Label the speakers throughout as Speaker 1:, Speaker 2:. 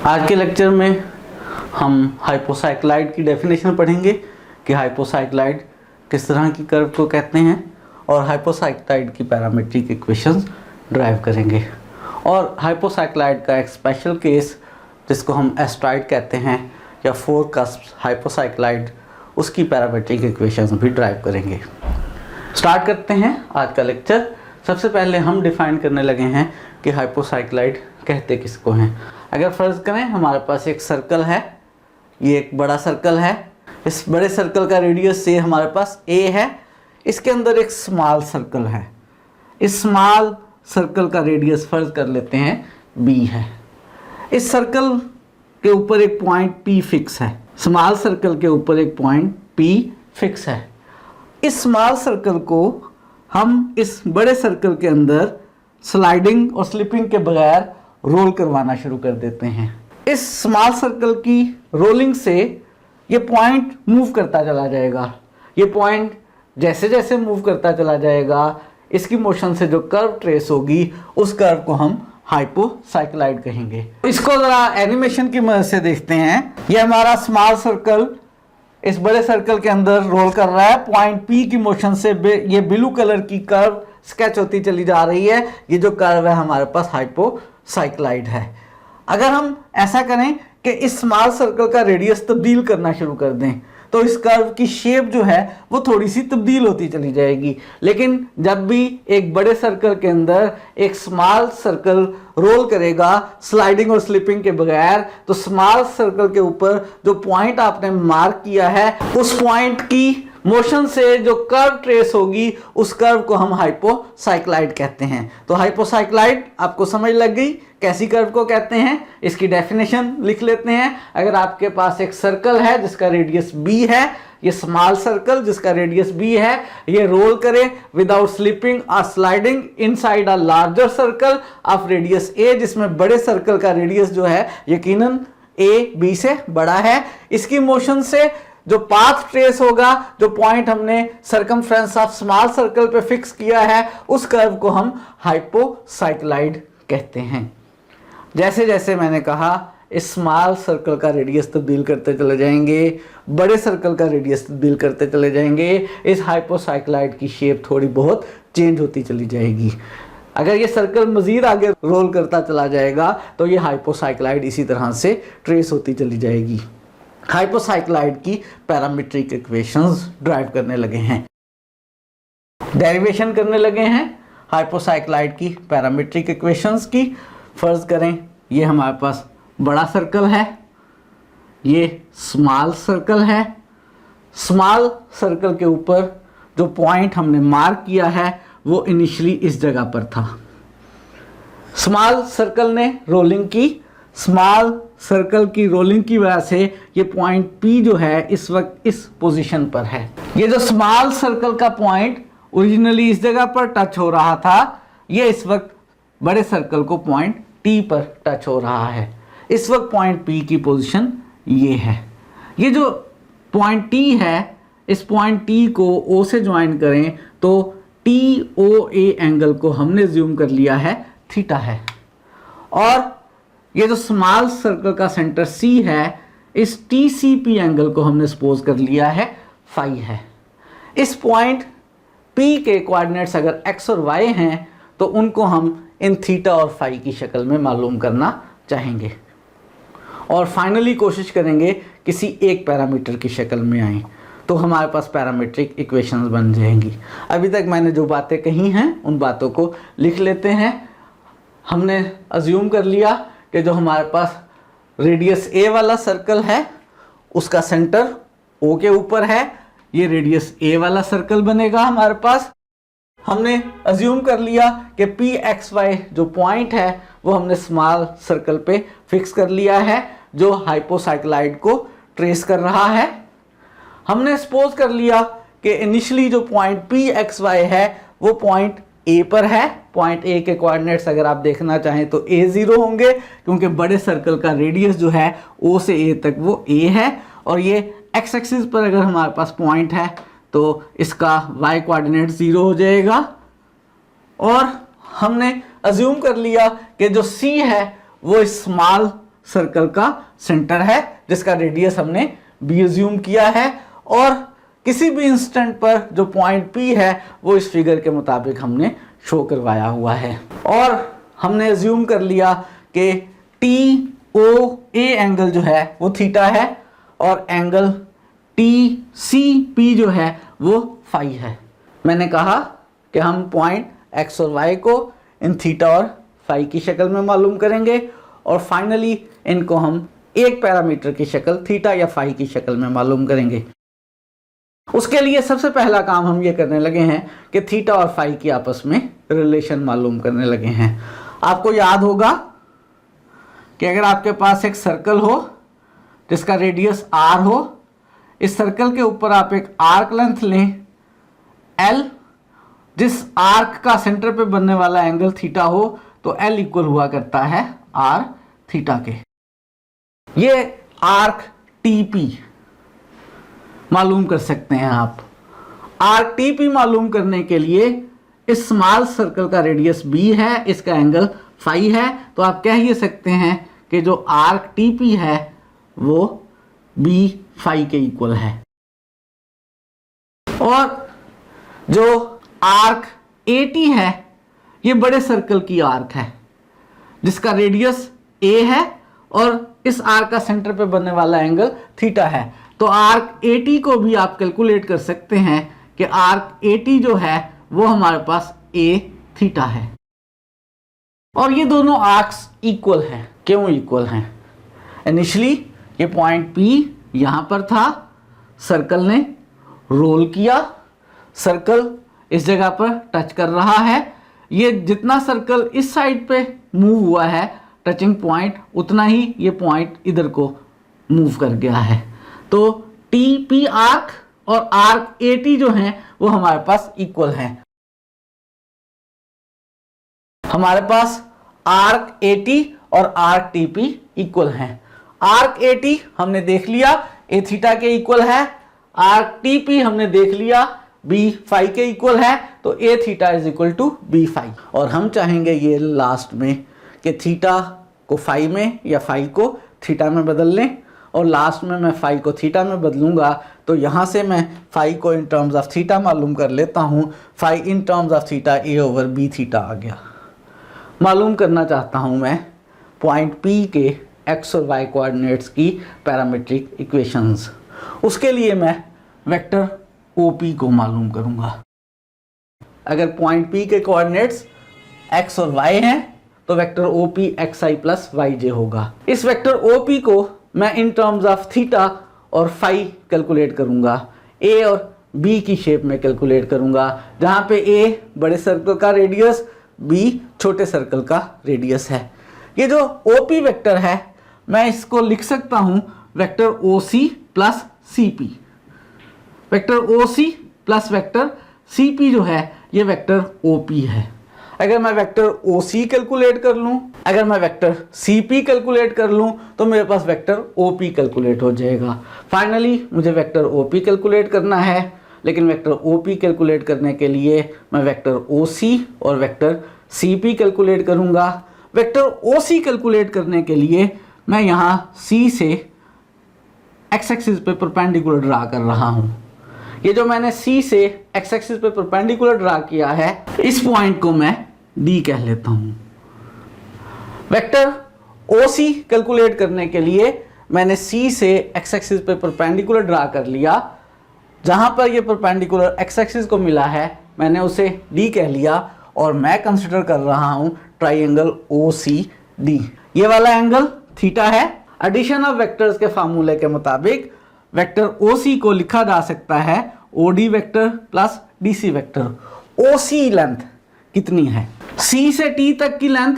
Speaker 1: आज के लेक्चर में हम हाइपोसाइक्लाइड की डेफिनेशन पढ़ेंगे कि हाइपोसाइक्लाइड किस तरह की कर्व को कहते हैं और हाइपोसाइक्लाइड की पैरामीट्रिक इक्वेशंस ड्राइव करेंगे। और हाइपोसाइक्लाइड का एक स्पेशल केस जिसको हम एस्ट्राइड कहते हैं या फोर कस्प हाइपोसाइक्लाइड, उसकी पैरामीट्रिक इक्वेशंस भी ड्राइव करेंगे। स्टार्ट करते हैं आज का लेक्चर। सबसे पहले हम डिफाइन करने लगे हैं कि हाइपोसाइक्लाइड कहते किसको हैं। अगर फ़र्ज़ करें हमारे पास एक सर्कल है, ये एक बड़ा सर्कल है, इस बड़े सर्कल का रेडियस से हमारे पास a है, इसके अंदर एक स्मॉल सर्कल है, इस स्मॉल सर्कल का रेडियस फ़र्ज़ कर लेते हैं b है। इस सर्कल के ऊपर एक पॉइंट p फिक्स है, स्मॉल सर्कल के ऊपर एक पॉइंट p फिक्स है। इस स्मॉल सर्कल को हम इस बड़े सर्कल के अंदर स्लाइडिंग और स्लिपिंग के बगैर रोल करवाना शुरू कर देते हैं। इस स्मॉल सर्कल की रोलिंग से ये पॉइंट मूव करता चला जाएगा। ये पॉइंट जैसे जैसे मूव करता चला जाएगा, इसकी मोशन से जो कर्व ट्रेस होगी उस कर्व को हम हाइपोसाइक्लाइड कहेंगे। इसको ज़रा एनिमेशन की मदद से देखते हैं। ये हमारा स्मॉल सर्कल इस बड़े सर्कल के अंदर रोल कर रहा है। पॉइंट पी की मोशन से ये ब्लू कलर की कर्व स्केच होती चली जा रही है। ये जो कर्व है हमारे पास हाइपोसाइक्लाइड है। अगर हम ऐसा करें कि इस स्मॉल सर्कल का रेडियस तब्दील करना शुरू कर दें तो इस कर्व की शेप जो है वो थोड़ी सी तब्दील होती चली जाएगी। लेकिन जब भी एक बड़े सर्कल के अंदर एक स्मॉल सर्कल रोल करेगा स्लाइडिंग और स्लिपिंग के बगैर, तो स्मॉल सर्कल के ऊपर जो पॉइंट आपने मार्क किया है उस पॉइंट की मोशन से जो कर्व ट्रेस होगी उस कर्व को हम हाइपोसाइक्लाइड कहते हैं। तो हाइपोसाइक्लाइड आपको समझ लग गई कैसी कर्व को कहते हैं। इसकी डेफिनेशन लिख लेते हैं। अगर आपके पास एक सर्कल है जिसका रेडियस b है, ये स्मॉल सर्कल जिसका रेडियस b है, ये रोल करे विदाउट स्लिपिंग और sliding inside a larger circle of radius a, जिसमें बड़े सर्कल का रेडियस जो है यकीनन a b से बड़ा है। इसकी मोशन से जो पाथ ट्रेस होगा, जो पॉइंट हमने सर्कमफ्रेंस ऑफ स्मॉल सर्कल पे फिक्स किया है, उस कर्व को हम हाइपोसाइक्लाइड कहते हैं। जैसे जैसे मैंने कहा इस स्मॉल सर्कल का रेडियस तब्दील करते चले जाएंगे, बड़े सर्कल का रेडियस तब्दील करते चले जाएंगे, इस हाइपोसाइक्लाइड की शेप थोड़ी बहुत चेंज होती चली जाएगी। अगर ये सर्कल मज़ीद आगे रोल करता चला जाएगा तो ये हाइपोसाइक्लाइड इसी तरह से ट्रेस होती चली जाएगी। हाइपोसाइक्लाइड की पैरामीट्रिक इक्वेशंस ड्राइव करने लगे हैं, डेरिवेशन करने लगे हैं हाइपोसाइक्लाइड की पैरामीट्रिक इक्वेशंस की। फर्ज करें ये हमारे पास बड़ा सर्कल है, ये स्मॉल सर्कल है। स्मॉल सर्कल के ऊपर जो पॉइंट हमने मार्क किया है वो इनिशियली इस जगह पर था। स्मॉल सर्कल ने रोलिंग की, स्मॉल सर्कल की रोलिंग की वजह से ये पॉइंट P जो है इस वक्त इस पोजीशन पर है। ये जो स्मॉल सर्कल का पॉइंट ओरिजिनली इस जगह पर टच हो रहा था, ये इस वक्त बड़े सर्कल को पॉइंट T पर टच हो रहा है। इस वक्त पॉइंट P की पोजीशन ये है। ये जो पॉइंट T है, इस पॉइंट T को O से ज्वाइन करें तो TOA एंगल को हमने ज्यूम कर लिया है थीटा है। और ये जो स्मॉल सर्कल का सेंटर C है, इस TCP एंगल को हमने सपोज कर लिया है फाई है। इस पॉइंट P के कोऑर्डिनेट्स अगर x और y हैं तो उनको हम इन थीटा और फाई की शक्ल में मालूम करना चाहेंगे और फाइनली कोशिश करेंगे किसी एक पैरामीटर की शक्ल में आए तो हमारे पास पैरामीट्रिक इक्वेशंस बन जाएंगी। अभी तक मैंने जो बातें कही हैं उन बातों को लिख लेते हैं। हमने अज्यूम कर लिया कि जो हमारे पास रेडियस a वाला सर्कल है उसका सेंटर O के ऊपर है, ये रेडियस a वाला सर्कल बनेगा हमारे पास। हमने अज्यूम कर लिया कि PXY जो पॉइंट है वो हमने स्मॉल सर्कल पे फिक्स कर लिया है जो हाइपोसाइक्लाइड को ट्रेस कर रहा है। हमने सपोज कर लिया कि इनिशियली जो पॉइंट PXY है वो पॉइंट A पर है। पॉइंट A के कोऑर्डिनेट्स अगर आप देखना चाहें तो A0 होंगे क्योंकि बड़े सर्कल का रेडियस जो है O से A तक वो A है। और ये x एक्सिस पर अगर हमारे पास पॉइंट है तो इसका y कोऑर्डिनेट 0 हो जाएगा। और हमने अज्यूम कर लिया कि जो C है वो स्मॉल सर्कल का सेंटर है जिसका रेडियस हमने बी अज्यूम किया है, और किसी भी इंस्टेंट पर जो पॉइंट पी है वो इस फिगर के मुताबिक हमने शो करवाया हुआ है। और हमने अज्यूम कर लिया कि टी ओ ए एंगल जो है वो थीटा है और एंगल टी सी पी जो है वो फाई है। मैंने कहा कि हम पॉइंट एक्स और वाई को इन थीटा और फाई की शक्ल में मालूम करेंगे और फाइनली इनको हम एक पैरामीटर की शक्ल थीटा या फाई की शक्ल में मालूम करेंगे। उसके लिए सबसे पहला काम हम ये करने लगे हैं कि थीटा और फाई की आपस में रिलेशन मालूम करने लगे हैं। आपको याद होगा कि अगर आपके पास एक सर्कल हो जिसका रेडियस r हो, इस सर्कल के ऊपर आप एक आर्क लेंथ लें l, जिस आर्क का सेंटर पे बनने वाला एंगल थीटा हो तो l इक्वल हुआ करता है r थीटा के। ये आर्क TP मालूम कर सकते हैं आप। आर्क TP मालूम करने के लिए इस स्मॉल सर्कल का रेडियस b है, इसका एंगल फाई है, तो आप कह ही सकते हैं कि जो आर्क TP है वो b फाई के इक्वल है। और जो आर्क AT है ये बड़े सर्कल की आर्क है जिसका रेडियस a है और इस आर्क का सेंटर पे बनने वाला एंगल थीटा है। तो आर्क AT को भी आप कैलकुलेट कर सकते हैं कि आर्क AT जो है वो हमारे पास a थीटा है। और ये दोनों आर्क्स इक्वल हैं। क्यों इक्वल हैं? इनिशियली ये पॉइंट P यहाँ पर था, सर्कल ने रोल किया, सर्कल इस जगह पर टच कर रहा है, ये जितना सर्कल इस साइड पे मूव हुआ है टचिंग पॉइंट उतना ही ये पॉइंट इधर को मूव कर गया है। तो TP आर्क और आर्क AT जो हैं वो हमारे पास इक्वल हैं। हमारे पास आर्क AT और आर्क TP इक्वल हैं। आर्क AT हमने देख लिया a थीटा के इक्वल है, आर्क TP हमने देख लिया b फाई के इक्वल है, तो a theta is equal to b phi. और हम चाहेंगे ये लास्ट में कि थीटा को फाई में या फाई को थीटा में बदल लें, और लास्ट में मैं फाई को थीटा में बदलूंगा तो यहाँ से मैं फाई को इन टर्म्स ऑफ थीटा मालूम कर लेता हूँ। Phi in terms of theta a over b theta आ गया। मालूम करना चाहता हूँ मैं पॉइंट P के x और y कोऑर्डिनेट्स की पैरामीट्रिक इक्वेशंस। उसके लिए मैं वेक्टर OP को मालूम करूँगा। अगर पॉइंट P के कोऑर्डिनेट्स x और y हैं तो vector OP xi plus yj होगा। इस वेक्टर OP को मैं इन टर्म्स ऑफ थीटा और फाई कैलकुलेट करूँगा, a और b की शेप में कैलकुलेट करूँगा, जहाँ पे a बड़े सर्कल का रेडियस, b छोटे सर्कल का रेडियस है। ये जो OP वेक्टर है मैं इसको लिख सकता हूँ vector OC plus CP। Vector OC plus vector CP जो है ये वेक्टर OP है। अगर मैं वेक्टर OC कैलकुलेट कर लूँ, अगर मैं वेक्टर CP कैलकुलेट कर लूँ तो मेरे पास वेक्टर OP कैलकुलेट हो जाएगा। फाइनली मुझे वेक्टर OP कैलकुलेट करना है, लेकिन वेक्टर OP कैलकुलेट करने के लिए मैं वेक्टर OC और वेक्टर CP कैलकुलेट करूँगा। वेक्टर OC कैलकुलेट करने के लिए मैं यहाँ C से x एक्सिस पे परपेंडिकुलर ड्रा कर रहा हूँ। ये जो मैंने C से x एक्सिस पे परपेंडिकुलर ड्रा किया है, इस पॉइंट को मैं D कह लेता हूँ। वेक्टर OC कैलकुलेट करने के लिए मैंने C से x एक्सिस पे परपेंडिकुलर ड्रा कर लिया। जहाँ पर ये परपेंडिकुलर x एक्सिस को मिला है मैंने उसे D कह लिया और मैं कंसिडर कर रहा हूँ ट्राइंगल OCD। ये वाला एंगल थीटा है। एडिशन ऑफ वेक्टर्स के फार्मूले के मुताबिक वेक्टर OC को लिखा जा सकता है OD vector plus DC vector. OC length कितनी है? C से T तक की लेंथ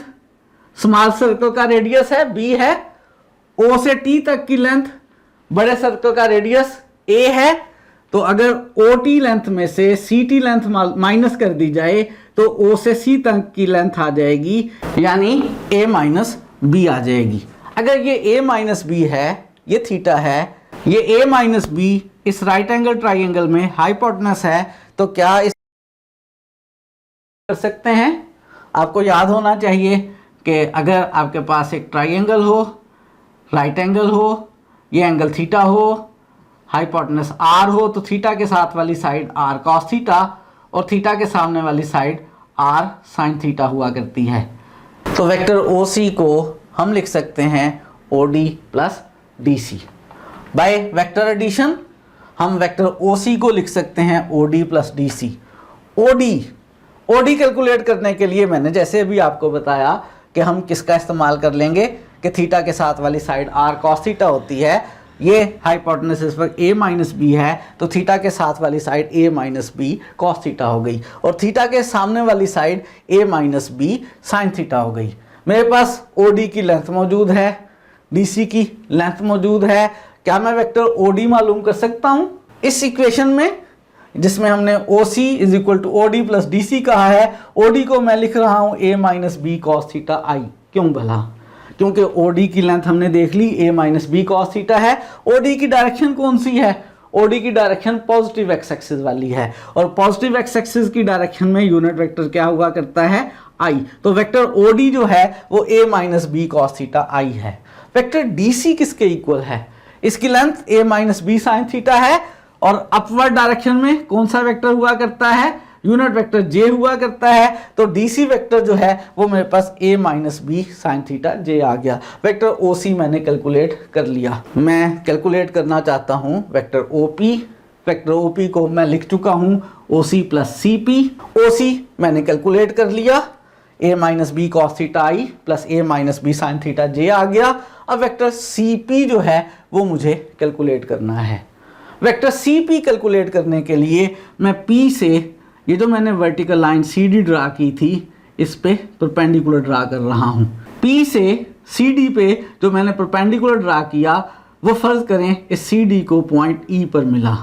Speaker 1: स्मॉल सर्कल का रेडियस है B है, O से T तक की लेंथ बड़े सर्कल का रेडियस A है। तो अगर OT लेंथ में से CT लेंथ माइनस कर दी जाए तो O से C तक की लेंथ आ जाएगी, यानी A माइनस B आ जाएगी। अगर ये A माइनस B है, ये थीटा है, ये A माइनस B इस राइट एंगल ट्राइंगल में हाइपोटेनस है, तो क्या इस कर सकते हैं? आपको याद होना चाहिए कि अगर आपके पास एक ट्राइंगल हो राइट एंगल हो, ये एंगल थीटा हो, हाइपोटेनस आर हो, तो थीटा के साथ वाली साइड आर कॉस थीटा और थीटा के सामने वाली साइड आर साइन थीटा हुआ करती है। तो वेक्टर ओ सी को हम लिख सकते हैं O D plus D C. By vector addition हम वेक्टर ओ सी को लिख सकते हैं O D plus D C. O D calculate करने के लिए मैंने जैसे अभी आपको बताया कि हम किसका इस्तेमाल कर लेंगे कि थीटा के साथ वाली साइड आर कॉस थीटा होती है, ये हाइपोटेनस इस पर a माइनस बी है, तो थीटा के साथ वाली side a minus B cos theta हो गई और थीटा के सामने वाली side a minus B sine theta हो गई। मेरे पास OD की लेंथ मौजूद है, DC की लेंथ मौजूद है। क्या मैं वेक्टर OD मालूम कर सकता हूँ? इस इक्वेशन में जिसमें हमने OC is equal to OD plus DC कहा है, OD को मैं लिख रहा हूँ a minus B cos theta I. क्यों भला? क्योंकि OD की लेंथ हमने देख ली a minus B cos theta है। OD की डायरेक्शन कौन सी है? OD की डायरेक्शन पॉजिटिव एक्स एक्सिस वाली है और पॉजिटिव एक्स एक्सिस की डायरेक्शन में यूनिट वेक्टर क्या हुआ करता है? I। तो वेक्टर OD जो है वो a minus B cos theta I है। वेक्टर DC किसके इक्वल है? इसकी length a minus B sine theta है और अपवर्ड डायरेक्शन में कौन सा वेक्टर हुआ करता है? यूनिट वेक्टर j हुआ करता है। तो DC वेक्टर जो है वो मेरे पास a minus B sine theta j आ गया। वेक्टर OC मैंने कैलकुलेट कर लिया। मैं कैलकुलेट करना चाहता हूँ वेक्टर OP। वेक्टर OP को मैं लिख चुका हूँ OC प्लस CP। OC मैंने कैलकुलेट कर लिया, a minus B cos theta i plus a minus B sine theta j आ गया। अब वेक्टर CP जो है वो मुझे कैलकुलेट करना है। वेक्टर CP कैलकुलेट करने के लिए मैं P से ये जो मैंने वर्टिकल लाइन CD ड्रा की थी इस पे परपेंडिकुलर ड्रा कर रहा हूँ। P से CD पे जो मैंने परपेंडिकुलर ड्रा किया वो फर्ज करें इस CD को पॉइंट E पर मिला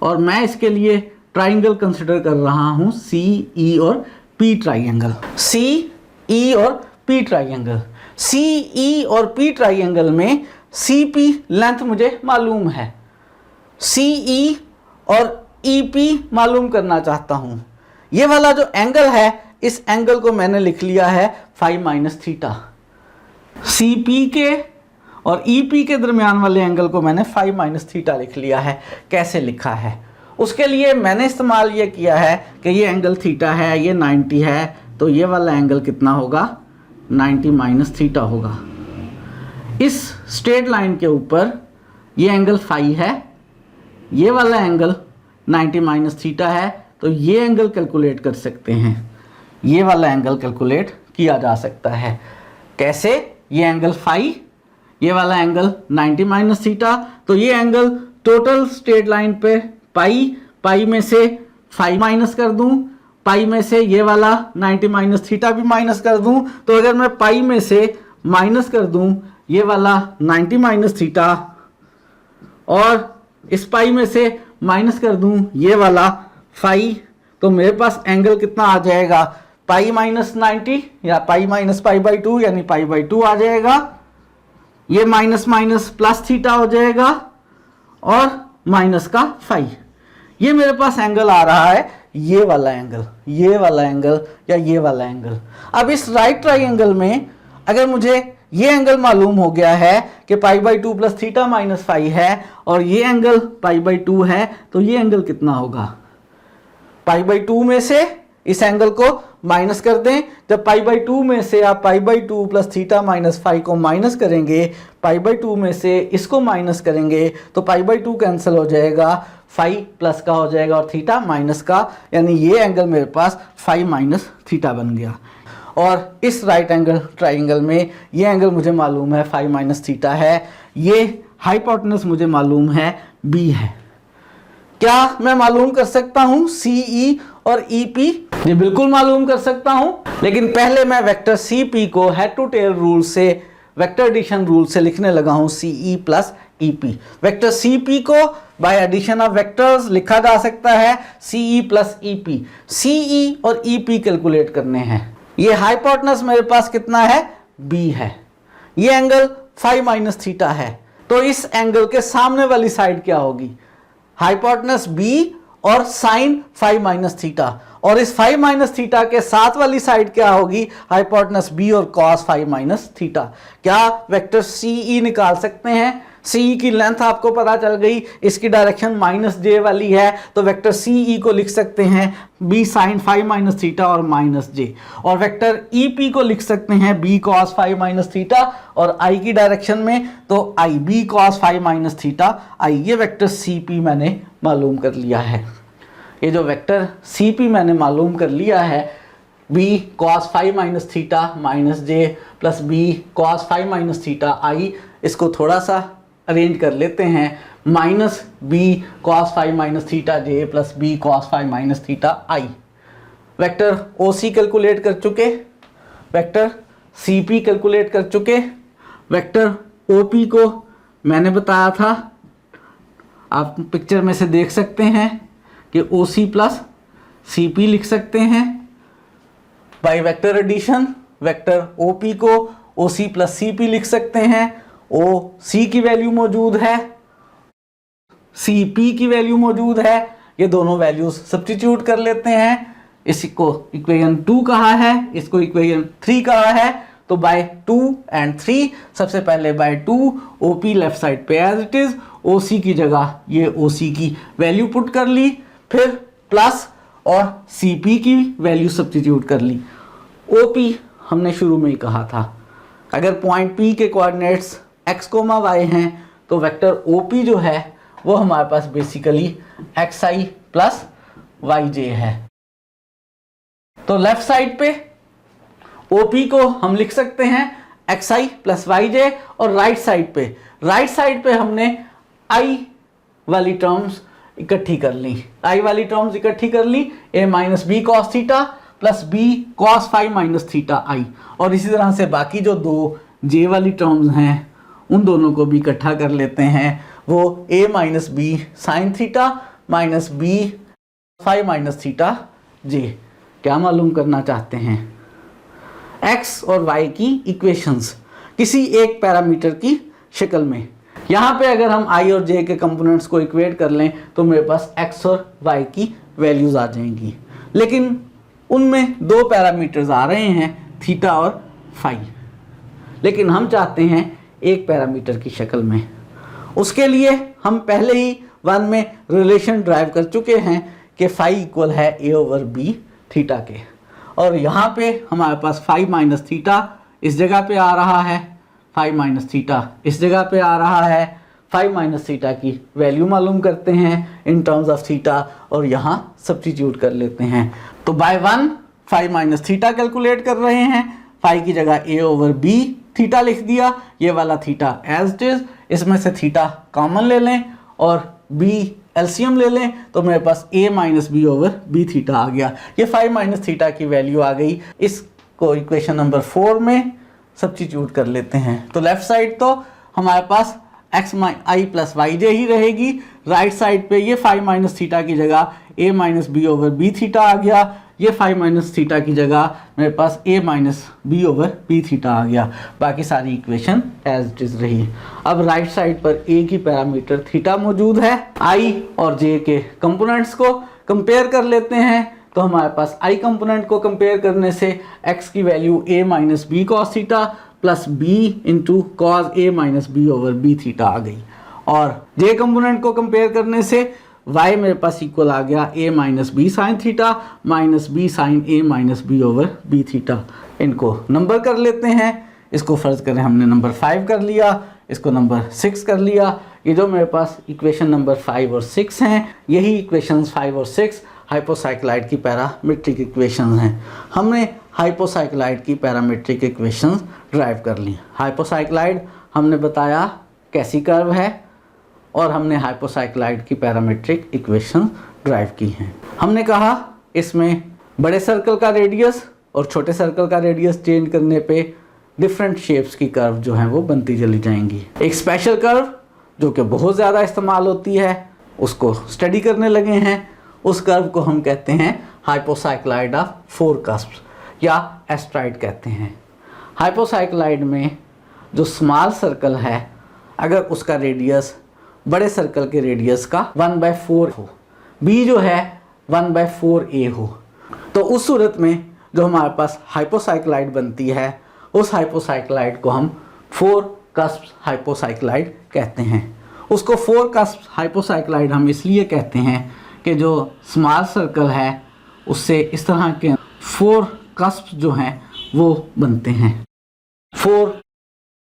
Speaker 1: और मैं इसके लिए ट्राइंगल कंसिडर कर रहा हूँ CE और P ट्राइंगल। CE और P ट्राइंगल, CE और P ट्राइंगल में CP लेंथ मुझे मालूम है, CE और EP मालूम करना चाहता हूं। ये वाला जो एंगल है इस एंगल को मैंने लिख लिया है फाई माइनस थीटा। CP के और EP के दरमियान वाले एंगल को मैंने फाई माइनस थीटा लिख लिया है। कैसे लिखा है? उसके लिए मैंने इस्तेमाल ये किया है कि ये एंगल थीटा है, ये 90 है, तो ये वाला एंगल कितना होगा? 90 माइनस थीटा होगा। इस स्ट्रेट लाइन के ऊपर ये एंगल फाई है, ये वाला एंगल 90 माइनस थीटा है, तो ये एंगल कैलकुलेट कर सकते हैं। ये वाला एंगल कैलकुलेट किया जा सकता है। कैसे? ये एंगल फाई, ये वाला एंगल 90 माइनस थीटा, तो ये एंगल टोटल स्ट्रेट लाइन पे पाई में से फाई माइनस कर दूं, पाई में से ये वाला 90 माइनस थीटा भी माइनस कर दूं, तो अगर मैं पाई में से माइनस कर दूं ये वाला 90 माइनस थीटा और इस पाई में से माइनस कर दूं ये वाला फाई, तो मेरे पास एंगल कितना आ जाएगा? पाई माइनस 90 या पाई माइनस पाई बाई 2 यानी पाई बाई 2 आ जाएगा। ये माइनस माइनस प्लस थीटा हो जाएगा और माइनस का फाई। ये मेरे पास एंगल आ रहा है, ये वाला एंगल, ये वाला एंगल या ये वाला एंगल। अब इस राइट ट्राइंगल में अगर मुझे ये एंगल मालूम हो गया है कि pi by 2 plus theta minus phi है और ये एंगल पाई बाई 2 है, तो ये एंगल कितना होगा? पाई बाई 2 में से इस एंगल को माइनस कर दें। जब पाई बाई 2 में से आप pi by 2 plus theta minus phi को माइनस करेंगे, पाई बाई 2 में से इसको माइनस करेंगे तो पाई बाई 2 कैंसिल हो जाएगा, फाई प्लस का हो जाएगा और थीटा माइनस का, यानी ये एंगल मेरे पास फाई माइनस थीटा बन गया। और इस राइट एंगल ट्राइंगल में ये एंगल मुझे मालूम है फाई माइनस थीटा है, ये हाइपोटेनस मुझे मालूम है बी है। क्या मैं मालूम कर सकता हूँ CE और EP? ये बिल्कुल मालूम कर सकता हूँ, लेकिन पहले मैं वेक्टर CP को हेड टू टेल रूल से, वेक्टर एडिशन रूल से लिखने लगा हूँ CE plus EP। Vector CP को बाय एडिशन ऑफ वेक्टर्स लिखा जा सकता है CE प्लस EP। CE और EP कैलकुलेट करने हैं। ये हाइपोटेनस मेरे पास कितना है? B है। ये एंगल फाई माइनस थीटा है, तो इस एंगल के सामने वाली साइड क्या होगी? हाइपोटेनस B और साइन फाई माइनस थीटा, और इस फाइव माइनस थीटा के साथ वाली साइड क्या होगी, हाइपोटेनस बी और कॉस फाइव माइनस थीटा। क्या वेक्टर सीई निकाल सकते हैं? सीई की लेंथ आपको पता चल गई, इसकी डायरेक्शन माइनस जे वाली है, तो वेक्टर सीई को लिख सकते हैं B sine phi minus theta और माइनस जे, और वेक्टर ईपी को लिख सकते हैं B cos phi minus theta और आई की डायरेक्शन में तो I B cos phi minus theta I. ये वेक्टर सीपी मैंने मालूम कर लिया है। ये जो वेक्टर सीपी मैंने मालूम कर लिया है, B cos phi minus theta minus J plus B cos phi minus theta I, इसको थोड़ा सा अरेंज कर लेते हैं, minus B cos phi minus theta J plus B cos phi minus theta I. Vector O C calculate कर चुके, vector C P calculate कर चुके, वेक्टर ओ पी को मैंने बताया था, आप पिक्चर में से देख सकते हैं कि ओ सी प्लस सी पी लिख सकते हैं। By vector addition vector O P को O C plus C P लिख सकते हैं। ओ सी की वैल्यू मौजूद है, सी पी की वैल्यू मौजूद है, ये दोनों वैल्यूज सब्स्टिट्यूट कर लेते हैं। इसको इक्वेशन 2 कहा है, इसको इक्वेशन 3 कहा है, तो बाय 2 एंड 3, सबसे पहले by 2 O P left side पे as it is, O C की जगह ये ओ सी की वैल्यू पुट कर ली, फिर प्लस और सी पी की वैल्यू सब्स्टिट्यूट कर ली। ओ पी हमने शुरू में ही कहा था, अगर पॉइंट पी के कोऑर्डिनेट्स x, y हैं तो वेक्टर OP जो है वो हमारे पास बेसिकली xi प्लस yj है। तो लेफ्ट साइड पे OP को हम लिख सकते हैं xi प्लस yj, और राइट साइड पे हमने i वाली टर्म्स इकट्ठी कर ली, a minus B cos theta plus B cos phi minus theta I, और इसी तरह से बाकी जो दो j वाली टर्म्स हैं उन दोनों को भी इकट्ठा कर लेते हैं, वो a minus B sine theta minus B phi minus theta J. क्या मालूम करना चाहते हैं? x और y की इक्वेशंस किसी एक पैरामीटर की शक्ल में। यहाँ पे अगर हम i और j के कंपोनेंट्स को इक्वेट कर लें तो मेरे पास x और y की वैल्यूज आ जाएंगी, लेकिन उनमें दो पैरामीटर्स आ रहे हैं, थीटा और फाई, लेकिन हम चाहते हैं एक पैरामीटर की शक्ल में। उसके लिए हम पहले ही 1 में रिलेशन ड्राइव कर चुके हैं कि फाई इक्वल है a ओवर बी थीटा के, और यहाँ पे हमारे पास फाई माइनस थीटा इस जगह पे आ रहा है, फाई माइनस थीटा इस जगह पे आ रहा है। फाई माइनस थीटा की वैल्यू मालूम करते हैं इन टर्म्स ऑफ थीटा और यहाँ सब्स्टिट्यूट कर लेते हैं। तो by 1 phi minus theta calculate कर रहे हैं, फाई की जगह a ओवर बी थीटा लिख दिया, ये वाला थीटा एज इट इज, इसमें से थीटा कॉमन ले लें और b एलसीएम ले लें, तो मेरे पास a minus B over B theta आ गया। ये फाइव माइनस थीटा की वैल्यू आ गई, इसको इक्वेशन नंबर 4 में सब्स्टिट्यूट कर लेते हैं। तो लेफ्ट साइड तो हमारे पास x i प्लस वाई जे ही रहेगी, राइट साइड पे ये फाइव माइनस थीटा की जगह a minus B over B theta आ गया, ये फाइव माइनस थीटा की जगह मेरे पास a minus B over B theta आ गया। बाकी सारी इक्वेशन एज इट इज रही। अब राइट साइड पर a की पैरामीटर थीटा मौजूद है, i और j के कंपोनेंट्स को कंपेयर कर लेते हैं, तो हमारे पास i कंपोनेंट को कंपेयर करने से x की value a minus B cos theta plus b into cos a minus B over B theta आ गई, और j कंपोनेंट को कंपेयर करने से y मेरे पास इक्वल आ गया a minus B sine theta minus B sine a minus B over B theta. इनको नंबर कर लेते हैं, इसको फर्ज करें हमने नंबर 5 कर लिया, इसको नंबर 6 कर लिया। ये जो मेरे पास इक्वेशन नंबर 5 और 6 हैं, यही इक्वेशंस 5 और 6 हाइपोसाइक्लाइड की पैरामीट्रिक इक्वेशंस हैं। हमने हाइपोसाइक्लाइड की पैरामीट्रिक इक्वेशंस ड्राइव कर ली। हाइपोसाइक्लाइड हमने बताया कैसी कर्व है, और हमने हाइपोसाइक्लाइड की पैरामीट्रिक इक्वेशन ड्राइव की हैं। हमने कहा इसमें बड़े सर्कल का रेडियस और छोटे सर्कल का रेडियस चेंज करने पे डिफरेंट शेप्स की कर्व जो हैं वो बनती चली जाएंगी। एक स्पेशल कर्व जो कि बहुत ज़्यादा इस्तेमाल होती है, उसको स्टडी करने लगे हैं। उस कर्व को हम कहते हैं हाइपोसाइक्लाइड ऑफ 4 कस्प्स या एस्ट्राइड कहते हैं। हाइपोसाइक्लाइड में जो स्मॉल सर्कल है, अगर उसका रेडियस बड़े सर्कल के रेडियस का 1/4 हो, b जो है 1/4a हो, तो उस सूरत में जो हमारे पास हाइपोसाइक्लाइड बनती है, उस हाइपोसाइक्लाइड को हम 4 कस्प हाइपोसाइक्लाइड कहते हैं। उसको 4 कस्प हाइपोसाइक्लाइड हम इसलिए कहते हैं कि जो स्मॉल सर्कल है उससे इस तरह के 4 कस्प जो हैं वो बनते हैं, 4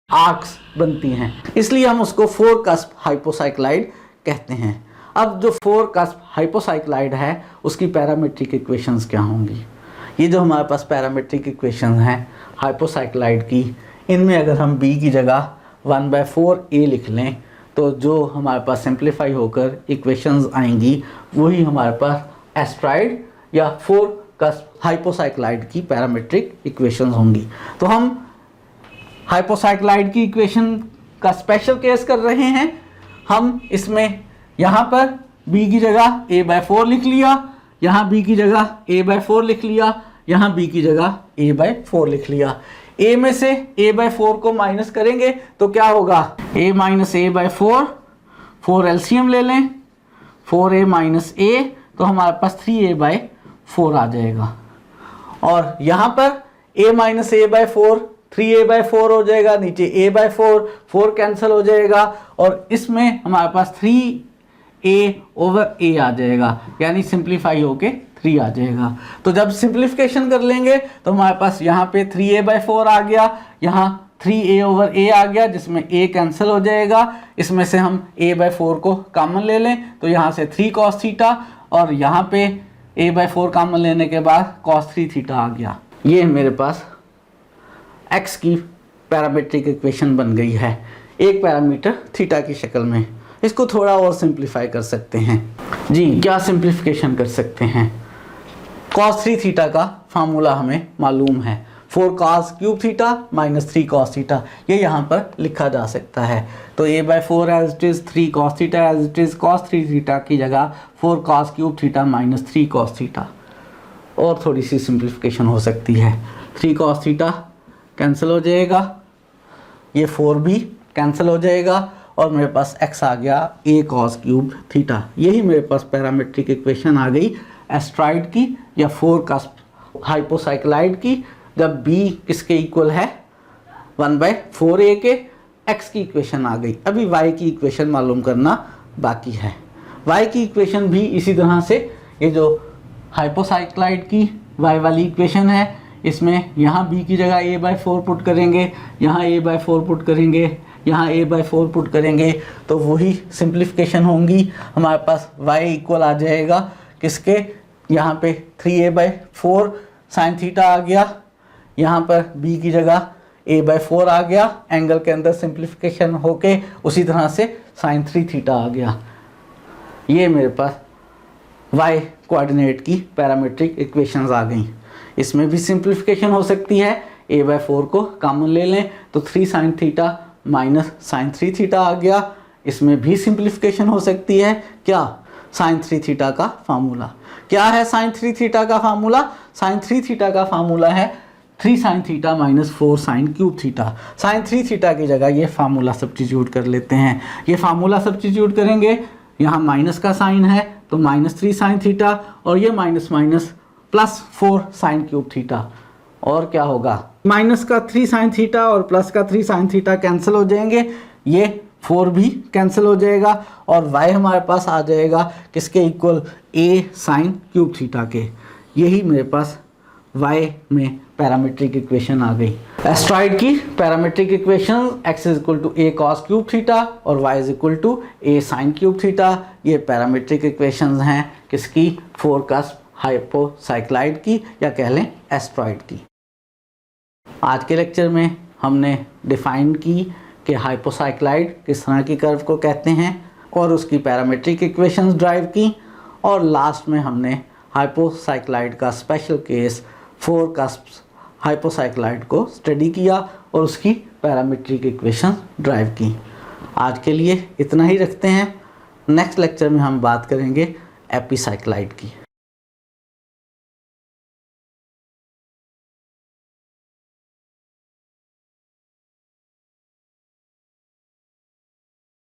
Speaker 1: आर्क्स बनती हैं, इसलिए हम उसको 4 कस्प हाइपोसाइक्लाइड कहते हैं। अब जो 4 कस्प हाइपोसाइक्लाइड है उसकी पैरामेट्रिक इक्वेशंस क्या होंगी? ये जो हमारे पास पैरामेट्रिक इक्वेशन हैं हाइपोसाइक्लाइड की, इनमें अगर हम b की जगह 1/4a लिख लें तो जो हमारे पास सिंप्लीफाई होकर इक्वेशंस आएंगी वही हमारे पास एस्ट्राइड या 4 कस्प हाइपोसाइक्लाइड की पैरामेट्रिक इक्वेशंस होंगी। तो हम हाइपोसाइक्लाइड की इक्वेशन का स्पेशल केस कर रहे हैं। हम इसमें यहाँ पर b की जगह a/4 लिख लिया, यहाँ b की जगह a/4 लिख लिया, यहाँ b की जगह a/4 लिख लिया। a में से a/4 को माइनस करेंगे तो क्या होगा? a माइनस a/4, 4 एलसीएम ले लें, 4a माइनस a तो हमारे पास 3a/4 आ जाएगा। और यहाँ पर a माइनस a/4 3a/4 हो जाएगा, नीचे a/4 4 कैंसिल हो जाएगा और इसमें हमारे पास 3a/a आ जाएगा, यानी सिंप्लीफाई होके 3 आ जाएगा। तो जब सिंप्लीफिकेशन कर लेंगे तो हमारे पास यहाँ पे 3a/4 आ गया, यहाँ 3a/a आ गया जिसमें a कैंसिल हो जाएगा। इसमें से हम a/4 को कॉमन ले लें तो यहाँ से 3 cos थीटा और यहाँ पे a/4 कॉमन लेने के बाद cos 3 थीटा आ गया। ये मेरे पास x की पैरामेट्रिक इक्वेशन बन गई है, एक पैरामीटर थीटा की शक्ल में। इसको थोड़ा और सिंप्लीफाई कर सकते हैं जी। क्या सिंप्लीफिकेशन कर सकते हैं? cos 3 थीटा का फार्मूला हमें मालूम है, 4 cos cube theta minus 3 cos theta, ये यहाँ पर लिखा जा सकता है। तो a/4 as it is 3 cos theta as it is cos 3 theta की जगह 4 cos cube theta minus 3 cos theta. और थोड़ी सी सिंप्लीफिकेशन हो सकती है, 3 cos थीटा कैंसिल हो जाएगा, ये 4 भी कैंसिल हो जाएगा और मेरे पास x आ गया a cos क्यूब थीटा। यही मेरे पास पैरामेट्रिक इक्वेशन आ गई एस्ट्राइड की या 4 कस्प हाइपोसाइक्लाइड की, जब b किसके इक्वल है 1/4a के, x की इक्वेशन आ गई। अभी y की इक्वेशन मालूम करना बाकी है। y की इक्वेशन भी इसी तरह से, ये जो हाइपोसाइक्लाइड की y वाली इक्वेशन है इसमें यहाँ b की जगह a/4 पुट करेंगे, यहाँ a/4 पुट करेंगे, यहाँ a/4 पुट करेंगे तो वही सिंप्लीफिकेशन होंगी। हमारे पास y इक्वल आ जाएगा किसके, यहाँ पे 3a/4 साइन थीटा आ गया, यहाँ पर b की जगह a/4 आ गया, एंगल के अंदर सिंप्लीफिकेशन होके उसी तरह से साइन 3 थीटा आ गया। ये मेरे पास y कोऑर्डिनेट की पैरामेट्रिक इक्वेशंस आ गई। इसमें भी सिंप्लीफिकेशन हो सकती है, a/4 को कॉमन ले लें तो 3 sine theta minus sine 3 theta आ गया। इसमें भी सिंप्लीफिकेशन हो सकती है, क्या? साइन 3 थीटा का फार्मूला क्या है? साइन 3 थीटा का फार्मूला, साइन 3 थीटा का फार्मूला है 3 sine theta minus 4 sine cube theta. Sine 3 theta की जगह ये फार्मूला सब्स्टिट्यूट कर लेते हैं। ये फार्मूला सब्स्टिट्यूट करेंगे, यहाँ माइनस का साइन है तो माइनस 3 साइन थीटा और ये minus minus plus 4 sine cube theta. और क्या होगा? माइनस का 3 साइन थीटा और प्लस का 3 साइन थीटा कैंसिल हो जाएंगे, ये 4 भी कैंसिल हो जाएगा और y हमारे पास आ जाएगा किसके equal, a sine cube theta के। यही मेरे पास y में पैरामेट्रिक इक्वेशन आ गई। एस्ट्राइड की parametric equation x is equal to a cos cube theta और y is equal to a sine cube theta. ये पैरामेट्रिक इक्वेशंस हैं किसकी, 4 कस्प हाइपोसाइक्लाइड की या कह लें एस्ट्राइड की। आज के लेक्चर में हमने डिफाइन की कि हाइपोसाइक्लाइड किस तरह की कर्व को कहते हैं और उसकी पैरामेट्रिक इक्वेशंस ड्राइव की, और लास्ट में हमने हाइपोसाइक्लाइड का स्पेशल केस 4 कस्प हाइपोसाइक्लाइड को स्टडी किया और उसकी पैरामेट्रिक इक्वेशन ड्राइव की। आज के लिए इतना ही रखते हैं। नेक्स्ट लेक्चर में हम बात करेंगे एपिसाइक्लाइड की।